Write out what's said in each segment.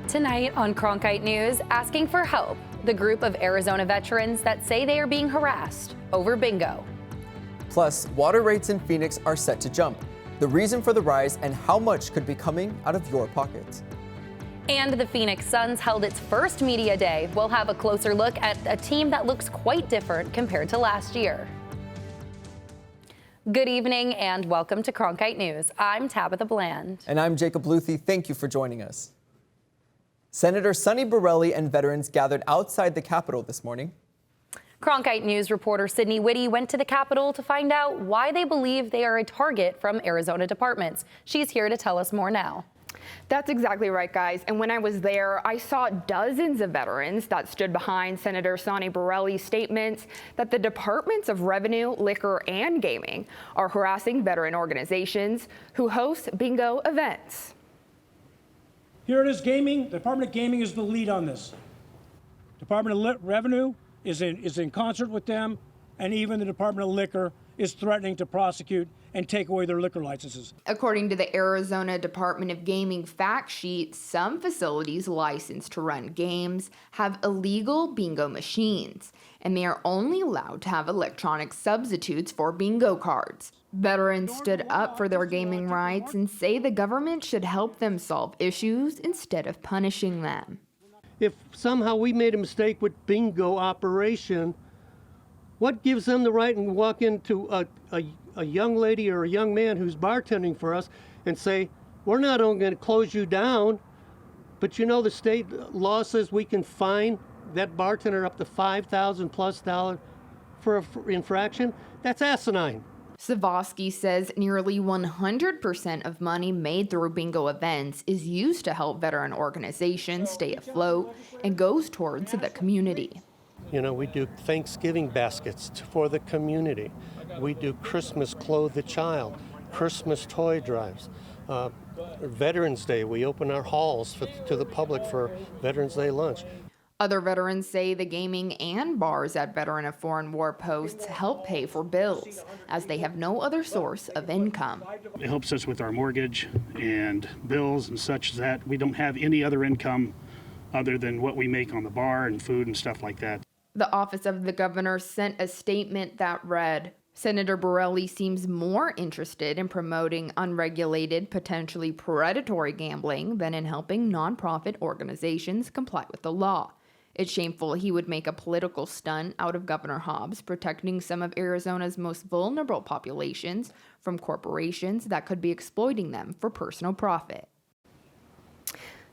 Tonight on Cronkite News, asking for help, the group of Arizona veterans that say they are being harassed over bingo. Plus, water rates in Phoenix are set to jump. The reason for the rise and how much could be coming out of your pockets. And the Phoenix Suns held its first media day. We'll have a closer look at a team that looks quite different compared to last year. Good evening and welcome to Cronkite News. I'm Tabitha Bland. And I'm Jacob Luthi. Thank you for joining us. Senator Sonny Borrelli and veterans gathered outside the Capitol this morning. Cronkite News reporter Sydney Whitty went to the Capitol to find out why they believe they are a target from Arizona departments. She's here to tell us more now. That's exactly right, guys. And when I was there, I saw dozens of veterans that stood behind Senator Sonny Borrelli's statements that the Departments of Revenue, Liquor, and Gaming are harassing veteran organizations who host bingo events. Here it is, gaming. The Department of Gaming is the lead on this. Department of Revenue is in concert with them, and even the Department of Liquor is threatening to prosecute and take away their liquor licenses. According to the Arizona Department of Gaming fact sheet, some facilities licensed to run games have illegal bingo machines, and they are only allowed to have electronic substitutes for bingo cards. Veterans stood up for their gaming rights and say the government should help them solve issues instead of punishing them. If somehow we made a mistake with bingo operation, what gives them the right to walk into a young lady or a young man who's bartending for us and say, we're not only going to close you down, but you know the state law says we can fine that bartender up to $5,000+ for infraction? That's asinine. Savosky says nearly 100% of money made through bingo events is used to help veteran organizations stay afloat and goes towards the community. You know, we do Thanksgiving baskets for the community. We do Christmas Clothe the Child, Christmas toy drives. Veterans Day, we open our halls to the public for Veterans Day lunch. Other veterans say the gaming and bars at Veteran of Foreign War posts help pay for bills, as they have no other source of income. It helps us with our mortgage and bills and such that we don't have any other income other than what we make on the bar and food and stuff like that. The office of the governor sent a statement that read, Senator Borrelli seems more interested in promoting unregulated, potentially predatory gambling than in helping nonprofit organizations comply with the law. It's shameful he would make a political stunt out of Governor Hobbs protecting some of Arizona's most vulnerable populations from corporations that could be exploiting them for personal profit.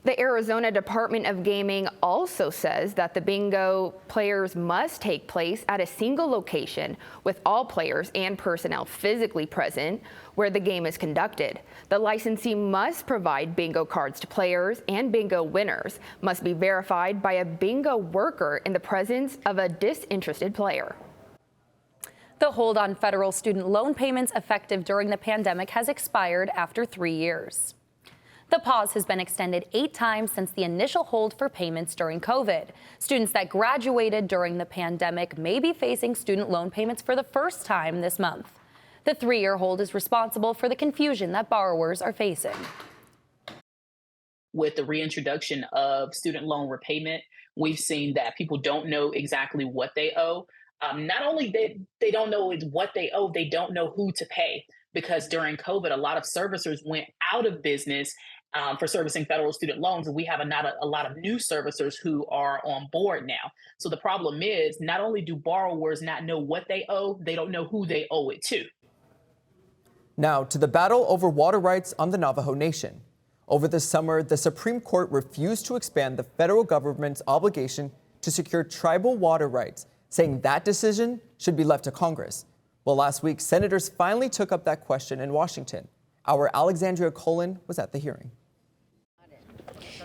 The Arizona Department of Gaming also says that the bingo players must take place at a single location with all players and personnel physically present where the game is conducted. The licensee must provide bingo cards to players, and bingo winners must be verified by a bingo worker in the presence of a disinterested player. The hold on federal student loan payments effective during the pandemic has expired after 3 years. The pause has been extended 8 times since the initial hold for payments during COVID. Students that graduated during the pandemic may be facing student loan payments for the first time this month. The 3-year hold is responsible for the confusion that borrowers are facing. With the reintroduction of student loan repayment, we've seen that people don't know exactly what they owe. Not only they don't know what they owe, they don't know who to pay. Because during COVID, a lot of servicers went out of business for servicing federal student loans, and we have a lot of new servicers who are on board now. So the problem is, not only do borrowers not know what they owe, they don't know who they owe it to. Now to the battle over water rights on the Navajo Nation. Over the summer, the Supreme Court refused to expand the federal government's obligation to secure tribal water rights, saying that decision should be left to Congress. Well, last week, senators finally took up that question in Washington. Our Alexandria Colin was at the hearing.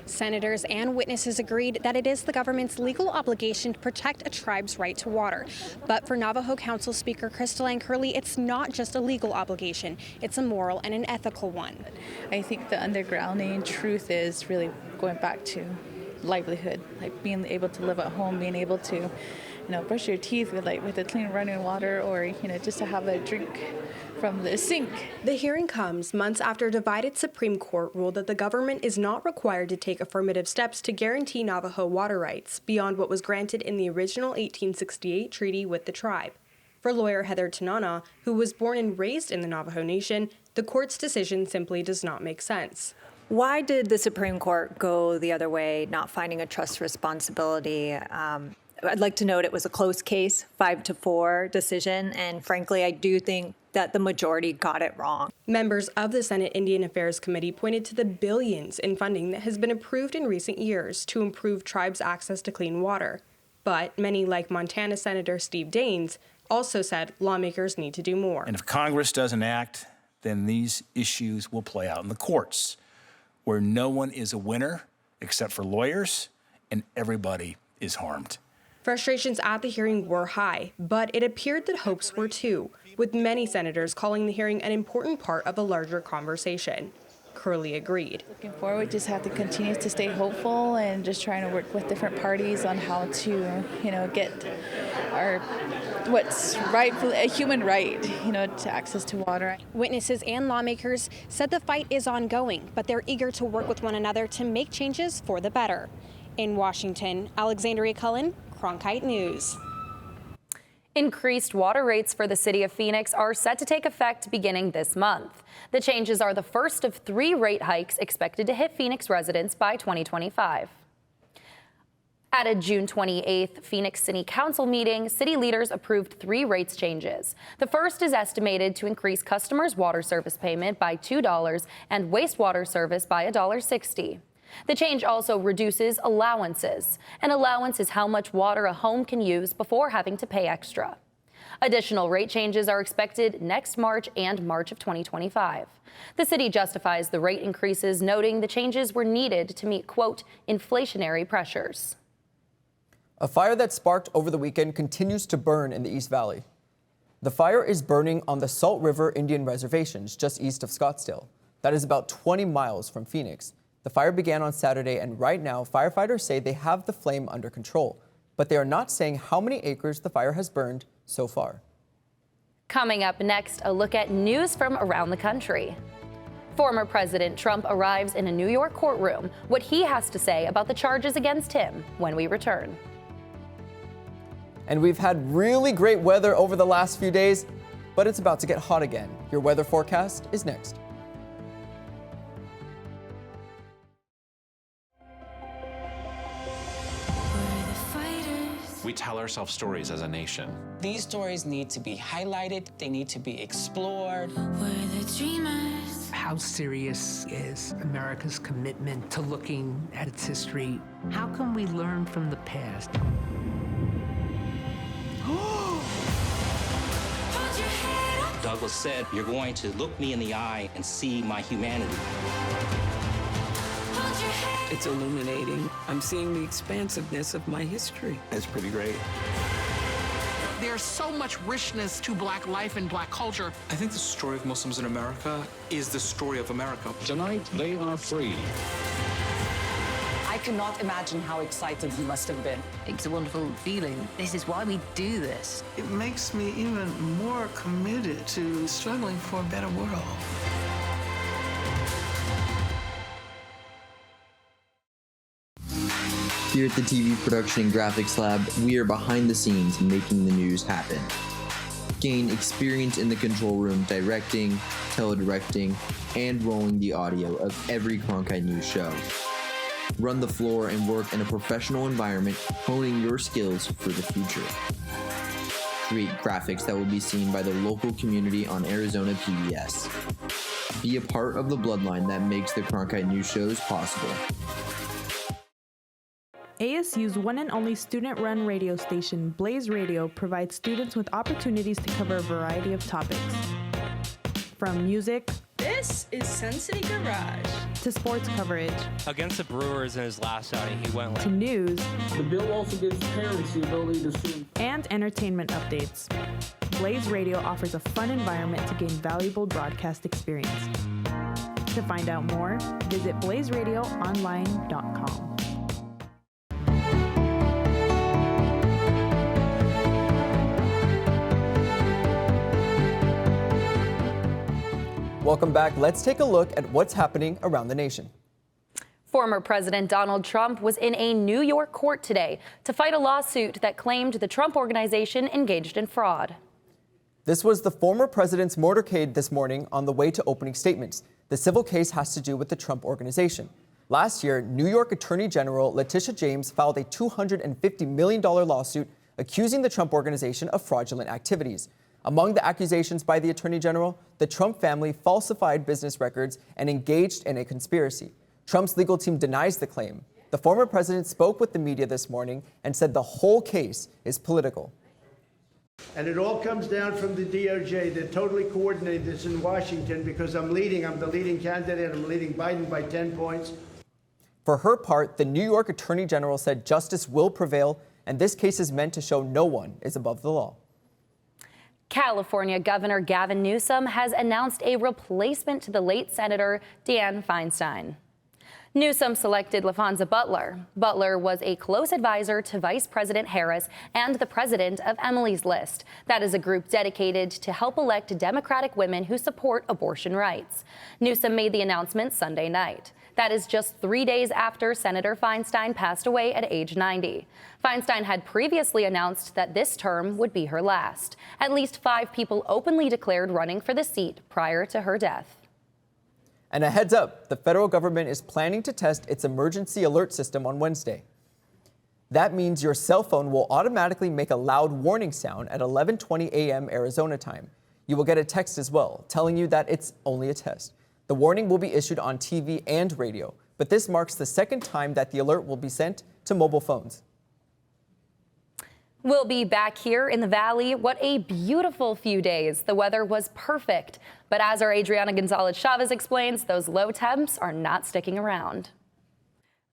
Senators and witnesses agreed that it is the government's legal obligation to protect a tribe's right to water. But for Navajo Council Speaker Crystal Ann Curley, it's not just a legal obligation, it's a moral and an ethical one. I think the undergrounding truth is really going back to livelihood, like being able to live at home, being able to brush your teeth with a clean running water, or just to have a drink from the sink. The hearing comes months after a divided Supreme Court ruled that the government is not required to take affirmative steps to guarantee Navajo water rights beyond what was granted in the original 1868 treaty with the tribe. For lawyer Heather Tanana, who was born and raised in the Navajo Nation, the court's decision simply does not make sense. Why did the Supreme Court go the other way, not finding a trust responsibility? I'd like to note it was a close case, 5-4 decision, and frankly, I do think that the majority got it wrong. Members of the Senate Indian Affairs Committee pointed to the billions in funding that has been approved in recent years to improve tribes' access to clean water. But many, like Montana Senator Steve Daines, also said lawmakers need to do more. And if Congress doesn't act, then these issues will play out in the courts, where no one is a winner except for lawyers, and everybody is harmed. Frustrations at the hearing were high, but it appeared that hopes were too, with many senators calling the hearing an important part of a larger conversation. Curley agreed. Looking forward, just have to continue to stay hopeful and just trying to work with different parties on how to, get our what's rightfully a human right, to access to water. Witnesses and lawmakers said the fight is ongoing, but they're eager to work with one another to make changes for the better. In Washington, Alexandria Cullen, Cronkite News. Increased water rates for the city of Phoenix are set to take effect beginning this month. The changes are the first of 3 rate hikes expected to hit Phoenix residents by 2025. At a June 28th Phoenix City Council meeting, city leaders approved 3 rates changes. The first is estimated to increase customers' water service payment by $2 and wastewater service by $1.60. The change also reduces allowances. An allowance is how much water a home can use before having to pay extra. Additional rate changes are expected next March and March of 2025. The city justifies the rate increases, noting the changes were needed to meet, quote, inflationary pressures. A fire that sparked over the weekend continues to burn in the East Valley. The fire is burning on the Salt River Indian Reservations just east of Scottsdale. That is about 20 miles from Phoenix. The fire began on Saturday, and right now, firefighters say they have the flame under control, but they are not saying how many acres the fire has burned so far. Coming up next, a look at news from around the country. Former President Trump arrives in a New York courtroom. What he has to say about the charges against him when we return. And we've had really great weather over the last few days, but it's about to get hot again. Your weather forecast is next. We tell ourselves stories as a nation. These stories need to be highlighted. They need to be explored. We're the dreamers. How serious is America's commitment to looking at its history? How can we learn from the past? Douglas said, "You're going to look me in the eye and see my humanity." It's illuminating. I'm seeing the expansiveness of my history. It's pretty great. There's so much richness to Black life and Black culture. I think the story of Muslims in America is the story of America. Tonight, they are free. I cannot imagine how excited he must have been. It's a wonderful feeling. This is why we do this. It makes me even more committed to struggling for a better world. Here at the TV Production and Graphics Lab, we are behind the scenes making the news happen. Gain experience in the control room directing, teledirecting, and rolling the audio of every Cronkite News show. Run the floor and work in a professional environment, honing your skills for the future. Create graphics that will be seen by the local community on Arizona PBS. Be a part of the bloodline that makes the Cronkite News shows possible. ASU's one and only student-run radio station, Blaze Radio, provides students with opportunities to cover a variety of topics. From music, this is Sun City Garage, to sports coverage. Against the Brewers in his last outing, he went to news. The bill also gives parents the ability to sue. And entertainment updates. Blaze Radio offers a fun environment to gain valuable broadcast experience. To find out more, visit blazeradioonline.com. Welcome back. Let's take a look at what's happening around the nation. Former President Donald Trump was in a New York court today to fight a lawsuit that claimed the Trump Organization engaged in fraud. This was the former president's motorcade this morning on the way to opening statements. The civil case has to do with the Trump Organization. Last year, New York Attorney General Letitia James filed a $250 million lawsuit accusing the Trump Organization of fraudulent activities. Among the accusations by the Attorney General, the Trump family falsified business records and engaged in a conspiracy. Trump's legal team denies the claim. The former president spoke with the media this morning and said the whole case is political. And it all comes down from the DOJ. They're totally coordinated this in Washington because I'm the leading candidate. I'm leading Biden by 10 points. For her part, the New York Attorney General said justice will prevail, and this case is meant to show no one is above the law. California Governor Gavin Newsom has announced a replacement to the late Senator Dianne Feinstein. Newsom selected LaFonza Butler. Butler was a close advisor to Vice President Harris and the president of Emily's List. That is a group dedicated to help elect Democratic women who support abortion rights. Newsom made the announcement Sunday night. That is just 3 days after Senator Feinstein passed away at age 90. Feinstein had previously announced that this term would be her last. At least 5 people openly declared running for the seat prior to her death. And a heads up, the federal government is planning to test its emergency alert system on Wednesday. That means your cell phone will automatically make a loud warning sound at 11:20 a.m. Arizona time. You will get a text as well, telling you that it's only a test. The warning will be issued on TV and radio, but this marks the second time that the alert will be sent to mobile phones. We'll be back here in the Valley. What a beautiful few days. The weather was perfect. But as our Adriana Gonzalez-Chavez explains, those low temps are not sticking around.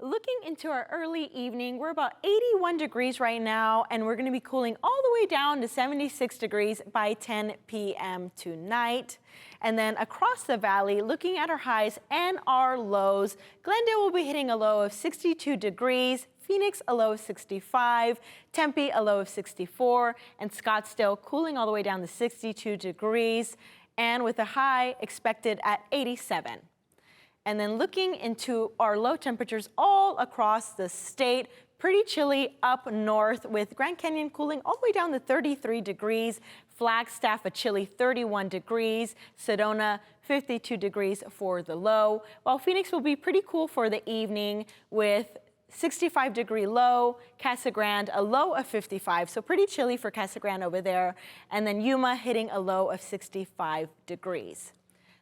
Looking into our early evening, we're about 81 degrees right now, and we're going to be cooling all the way down to 76 degrees by 10 p.m. tonight. And then across the valley, looking at our highs and our lows, Glendale will be hitting a low of 62 degrees, Phoenix a low of 65, Tempe a low of 64, and Scottsdale cooling all the way down to 62 degrees, and with a high expected at 87. And then looking into our low temperatures all across the state, pretty chilly up north with Grand Canyon cooling all the way down to 33 degrees, Flagstaff a chilly 31 degrees, Sedona 52 degrees for the low, while Phoenix will be pretty cool for the evening with 65-degree low, Casa Grande a low of 55, so pretty chilly for Casa Grande over there, and then Yuma hitting a low of 65 degrees.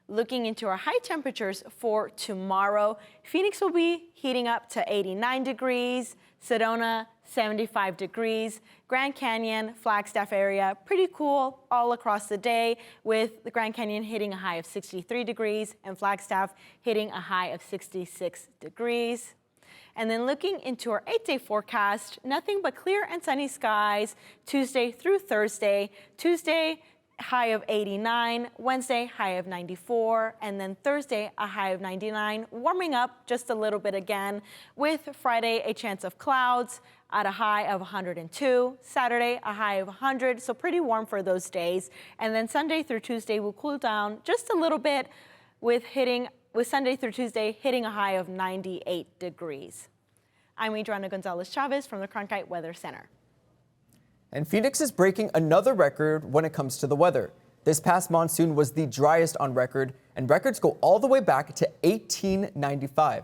Looking into our high temperatures for tomorrow, Phoenix will be heating up to 89 degrees, Sedona 75 degrees, Grand Canyon, Flagstaff area, pretty cool all across the day with the Grand Canyon hitting a high of 63 degrees and Flagstaff hitting a high of 66 degrees. And then looking into our 8-day forecast, nothing but clear and sunny skies Tuesday through Thursday. Tuesday, high of 89, Wednesday, high of 94, and then Thursday, a high of 99, warming up just a little bit again, with Friday, a chance of clouds at a high of 102, Saturday, a high of 100, so pretty warm for those days, and then Sunday through Tuesday will cool down just a little bit with Sunday through Tuesday hitting a high of 98 degrees. I'm Adriana Gonzalez-Chavez from the Cronkite Weather Center. And Phoenix is breaking another record when it comes to the weather. This past monsoon was the driest on record, and records go all the way back to 1895.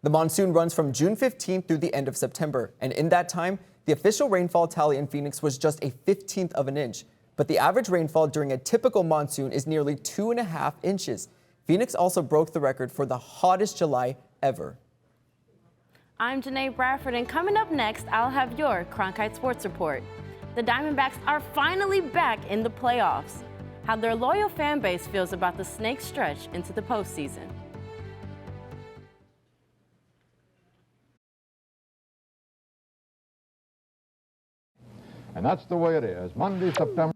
The monsoon runs from June 15th through the end of September, and in that time, the official rainfall tally in Phoenix was just a 15th of an inch. But the average rainfall during a typical monsoon is nearly 2.5 inches. Phoenix also broke the record for the hottest July ever. I'm Janae Bradford, and coming up next, I'll have your Cronkite Sports Report. The Diamondbacks are finally back in the playoffs. How their loyal fan base feels about the snake stretch into the postseason. And that's the way it is. Monday, September.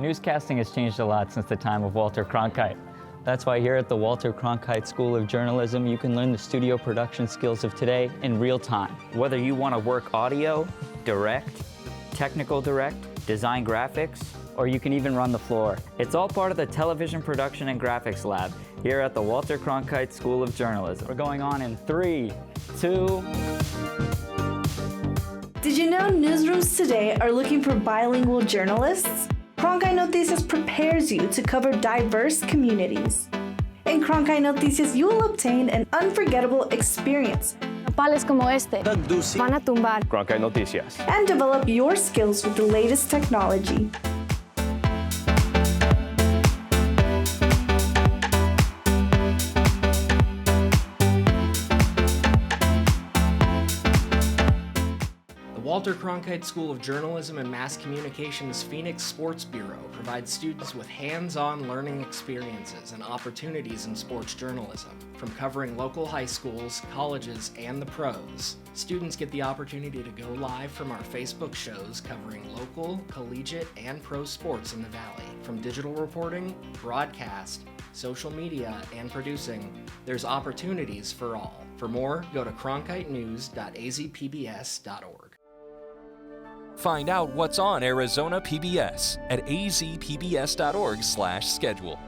Newscasting has changed a lot since the time of Walter Cronkite. That's why here at the Walter Cronkite School of Journalism, you can learn the studio production skills of today in real time. Whether you want to work audio, direct, technical direct, design graphics, or you can even run the floor. It's all part of the Television Production and Graphics Lab here at the Walter Cronkite School of Journalism. We're going on in 3, 2... Did you know newsrooms today are looking for bilingual journalists? Cronkite Noticias prepares you to cover diverse communities. In Cronkite Noticias, you will obtain an unforgettable experience. Nopales como este van a tumbar. Cronkite Noticias. And develop your skills with the latest technology. Walter Cronkite School of Journalism and Mass Communication's Phoenix Sports Bureau provides students with hands-on learning experiences and opportunities in sports journalism. From covering local high schools, colleges, and the pros, students get the opportunity to go live from our Facebook shows covering local, collegiate, and pro sports in the Valley. From digital reporting, broadcast, social media, and producing, there's opportunities for all. For more, go to cronkitenews.azpbs.org. Find out what's on Arizona PBS at azpbs.org/schedule.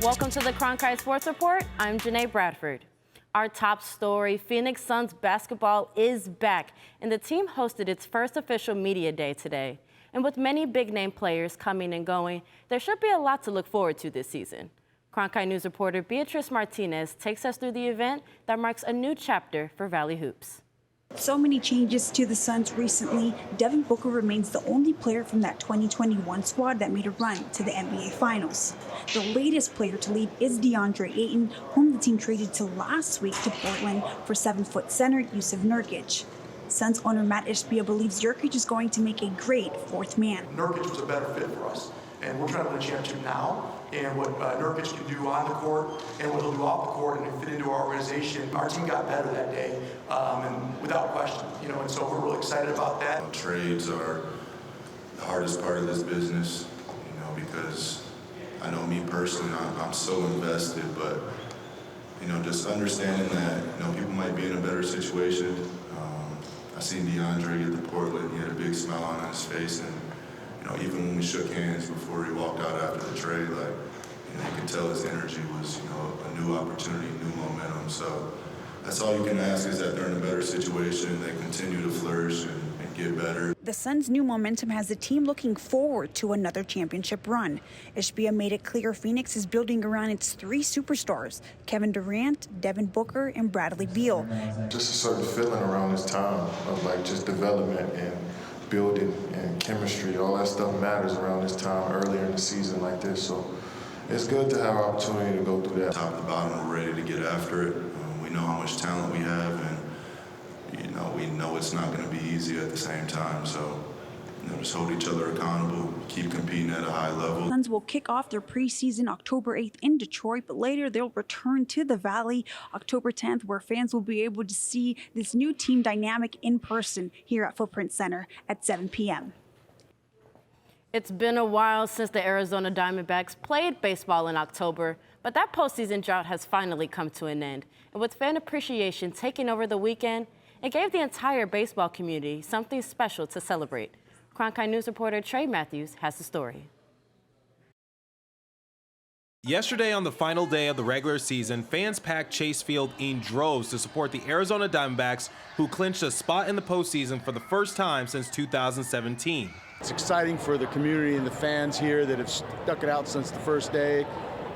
Welcome to the Cronkite Sports Report. I'm Janae Bradford. Our top story, Phoenix Suns basketball is back, and the team hosted its first official media day today. And with many big-name players coming and going, there should be a lot to look forward to this season. Cronkite News reporter Beatrice Martinez takes us through the event that marks a new chapter for Valley Hoops. So many changes to the Suns recently. Devin Booker remains the only player from that 2021 squad that made a run to the NBA Finals. The latest player to leave is DeAndre Ayton, whom the team traded to last week to Portland for 7-foot center Yusuf Nurkic. Suns owner Matt Ishbia believes Nurkic is going to make a great fourth man. Nurkic was a better fit for us, and we're trying to win a championship now. And what Nurkic can do on the court and what he'll do off the court and fit into our organization, our team got better that day, and without question, and so we're really excited about that. Trades are the hardest part of this business, because I know me personally, I'm so invested, but just understanding that people might be in a better situation. I seen DeAndre get to Portland. He had a big smile on his face, and even when we shook hands before he walked out after the trade, you could tell his energy was a new opportunity, new momentum. So that's all you can ask, is that they're in a better situation, they continue to flourish and get better. The Suns' new momentum has the team looking forward to another championship run. Ishbia made it clear Phoenix is building around its three superstars: Kevin Durant, Devin Booker, and Bradley Beal. Just a certain feeling around this time of just development and building and chemistry. All that stuff matters around this time, earlier in the season like this. So it's good to have an opportunity to go through that. Top to bottom, we're ready to get after it. We know how much talent we have, and we know it's not going to be easy at the same time. So just hold each other accountable, keep competing at a high level. Suns will kick off their preseason October 8th in Detroit, but later they'll return to the Valley October 10th, where fans will be able to see this new team dynamic in person here at Footprint Center at 7 p.m. It's been a while since the Arizona Diamondbacks played baseball in October, but that postseason drought has finally come to an end. And with fan appreciation taking over the weekend, it gave the entire baseball community something special to celebrate. Cronkite News reporter Trey Matthews has the story. Yesterday, on the final day of the regular season, fans packed Chase Field in droves to support the Arizona Diamondbacks, who clinched a spot in the postseason for the first time since 2017. It's exciting for the community and the fans here that have stuck it out since the first day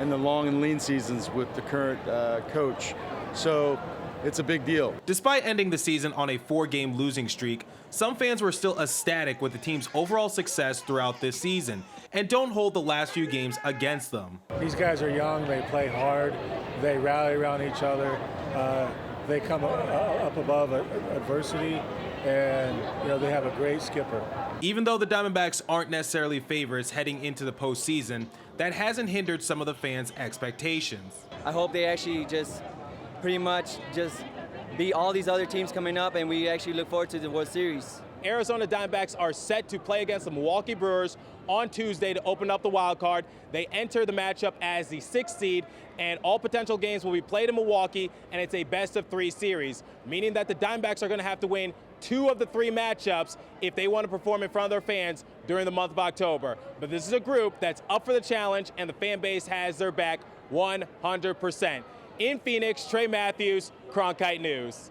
and the long and lean seasons with the current coach. So it's a big deal. Despite ending the season on a 4-game losing streak, some fans were still ecstatic with the team's overall success throughout this season and don't hold the last few games against them. These guys are young, they play hard, they rally around each other, they come up above adversity, and they have a great skipper. Even though the Diamondbacks aren't necessarily favorites heading into the postseason, that hasn't hindered some of the fans' expectations. I hope they actually pretty much beat all these other teams coming up, and we actually look forward to the World Series. Arizona Diamondbacks are set to play against the Milwaukee Brewers on Tuesday to open up the wild card. They enter the matchup as the 6th seed, and all potential games will be played in Milwaukee, and it's a best-of-3 series, meaning that the Diamondbacks are going to have to win 2 of the 3 matchups if they want to perform in front of their fans during the month of October. But this is a group that's up for the challenge, and the fan base has their back 100%. In Phoenix, Trey Matthews, Cronkite News.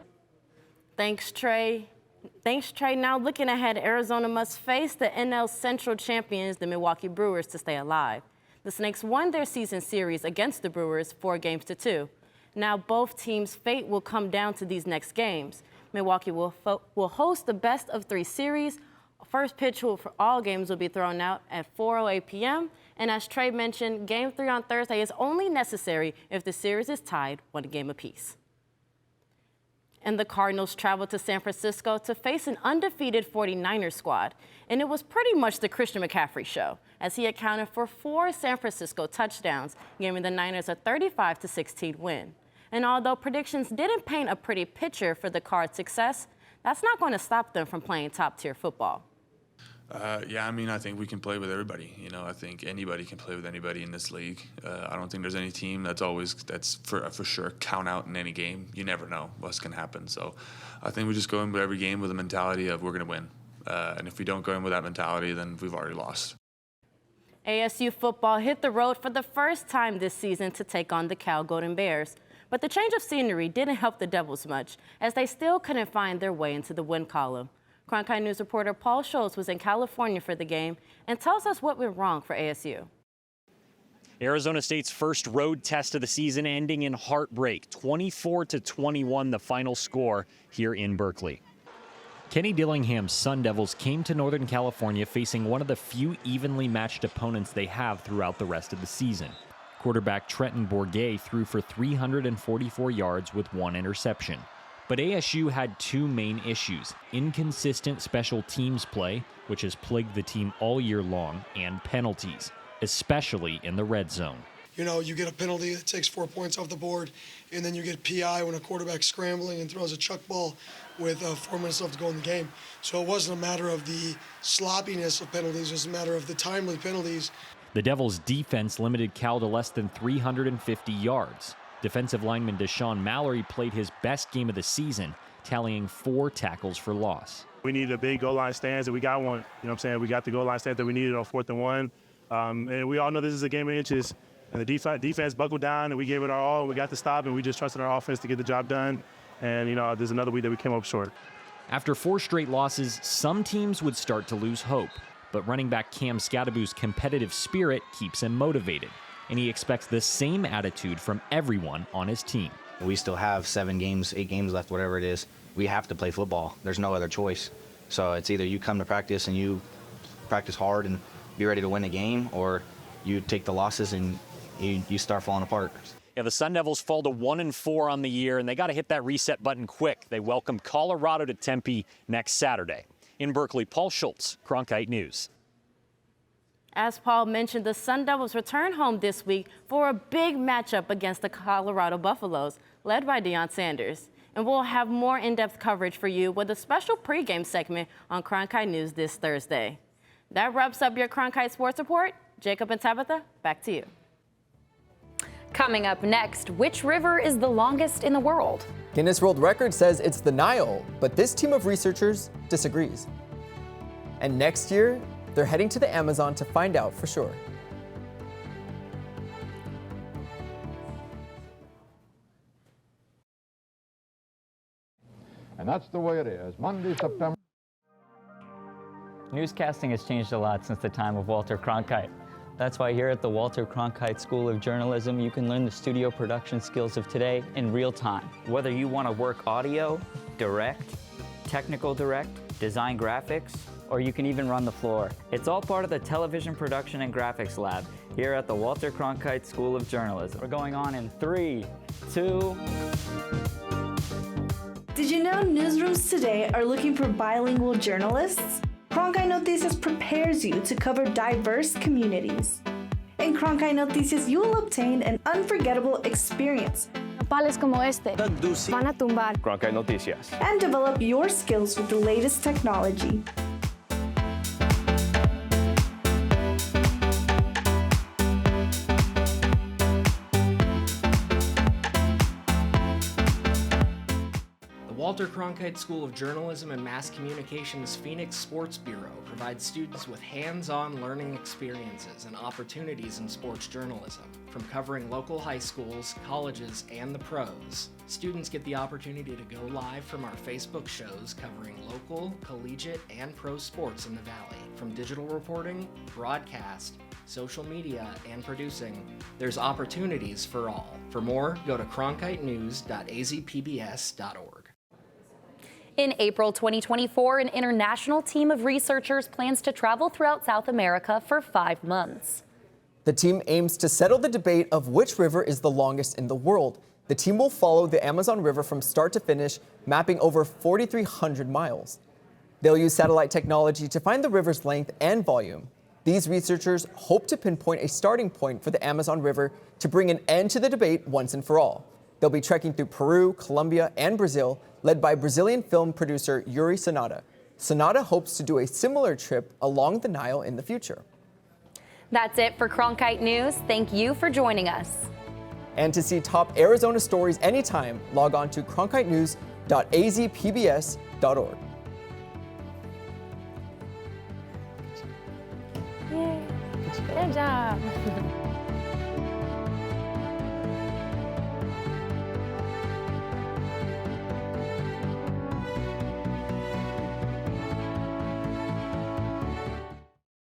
Thanks, Trey. Now looking ahead, Arizona must face the NL Central champions, the Milwaukee Brewers, to stay alive. The Snakes won their season series against the Brewers 4-2. Now both teams' fate will come down to these next games. Milwaukee will host the best-of-3 series. First pitch for all games will be thrown out at 4:08 p.m. And as Trey mentioned, Game 3 on Thursday is only necessary if the series is tied 1 game apiece. And the Cardinals traveled to San Francisco to face an undefeated 49ers squad. And it was pretty much the Christian McCaffrey show, as he accounted for 4 San Francisco touchdowns, giving the Niners a 35-16 win. And although predictions didn't paint a pretty picture for the Cards' success, that's not going to stop them from playing top-tier football. Yeah, I mean, I think we can play with everybody. You know, I think anybody can play with anybody in this league. I don't think there's any team that's for sure count out in any game. You never know what's going to happen. So I think we just go in with every game with a mentality of we're going to win. And if we don't go in with that mentality, then we've already lost. ASU football hit the road for the first time this season to take on the Cal Golden Bears. But the change of scenery didn't help the Devils much, as they still couldn't find their way into the win column. Cronkite News reporter Paul Schultz was in California for the game and tells us what went wrong for ASU. Arizona State's first road test of the season ending in heartbreak, 24-21 the final score here in Berkeley. Kenny Dillingham's Sun Devils came to Northern California facing one of the few evenly matched opponents they have throughout the rest of the season. Quarterback Trenton Bourguet threw for 344 yards with 1 interception. But ASU had 2 main issues: inconsistent special teams play, which has plagued the team all year long, and penalties, especially in the red zone. You know, you get a penalty that takes 4 points off the board, and then you get PI when a quarterback's scrambling and throws a chuck ball with 4 minutes left to go in the game. So it wasn't a matter of the sloppiness of penalties, it was a matter of the timely penalties. The Devils' defense limited Cal to less than 350 yards. Defensive lineman Deshaun Mallory played his best game of the season, tallying 4 tackles for loss. We needed a big goal line stance, and we got one. You know what I'm saying? We got the goal line stance that we needed on 4th and 1. And we all know this is a game of inches. And the defense buckled down, and we gave it our all. We got the stop, and we just trusted our offense to get the job done. And, you know, there's another week that we came up short. After 4 straight losses, some teams would start to lose hope. But running back Cam Scadaboo's competitive spirit keeps him motivated. And he expects the same attitude from everyone on his team. We still have 8 games left, whatever it is. We have to play football. There's no other choice. So it's either you come to practice and you practice hard and be ready to win a game, or you take the losses and you start falling apart. Yeah, the Sun Devils fall to 1-4 on the year, and they got to hit that reset button quick. They welcome Colorado to Tempe next Saturday. In Berkeley, Paul Schultz, Cronkite News. As Paul mentioned, the Sun Devils return home this week for a big matchup against the Colorado Buffaloes, led by Deion Sanders. And we'll have more in-depth coverage for you with a special pregame segment on Cronkite News this Thursday. That wraps up your Cronkite Sports Report. Jacob and Tabitha, back to you. Coming up next, which river is the longest in the world? Guinness World Record says it's the Nile, but this team of researchers disagrees. And next year, they're heading to the Amazon to find out for sure. And that's the way it is. Monday, September. Newscasting has changed a lot since the time of Walter Cronkite. That's why here at the Walter Cronkite School of Journalism, you can learn the studio production skills of today in real time. Whether you want to work audio, direct, technical direct, design graphics, or you can even run the floor. It's all part of the Television Production and Graphics Lab here at the Walter Cronkite School of Journalism. We're going on in 3, 2... Did you know newsrooms today are looking for bilingual journalists? Cronkite Noticias prepares you to cover diverse communities. In Cronkite Noticias, you will obtain an unforgettable experience. principales como este van a tumbar. Cronkite Noticias. And develop your skills with the latest technology. Walter Cronkite School of Journalism and Mass Communication's Phoenix Sports Bureau provides students with hands-on learning experiences and opportunities in sports journalism. From covering local high schools, colleges, and the pros, students get the opportunity to go live from our Facebook shows covering local, collegiate, and pro sports in the Valley. From digital reporting, broadcast, social media, and producing, there's opportunities for all. For more, go to cronkitenews.azpbs.org. In April 2024, an international team of researchers plans to travel throughout South America for 5 months. The team aims to settle the debate of which river is the longest in the world. The team will follow the Amazon River from start to finish, mapping over 4,300 miles. They'll use satellite technology to find the river's length and volume. These researchers hope to pinpoint a starting point for the Amazon River to bring an end to the debate once and for all. They'll be trekking through Peru, Colombia, and Brazil, led by Brazilian film producer Yuri Sonata. Sonata hopes to do a similar trip along the Nile in the future. That's it for Cronkite News. Thank you for joining us. And to see top Arizona stories anytime, log on to cronkitenews.azpbs.org. Yay. Good job.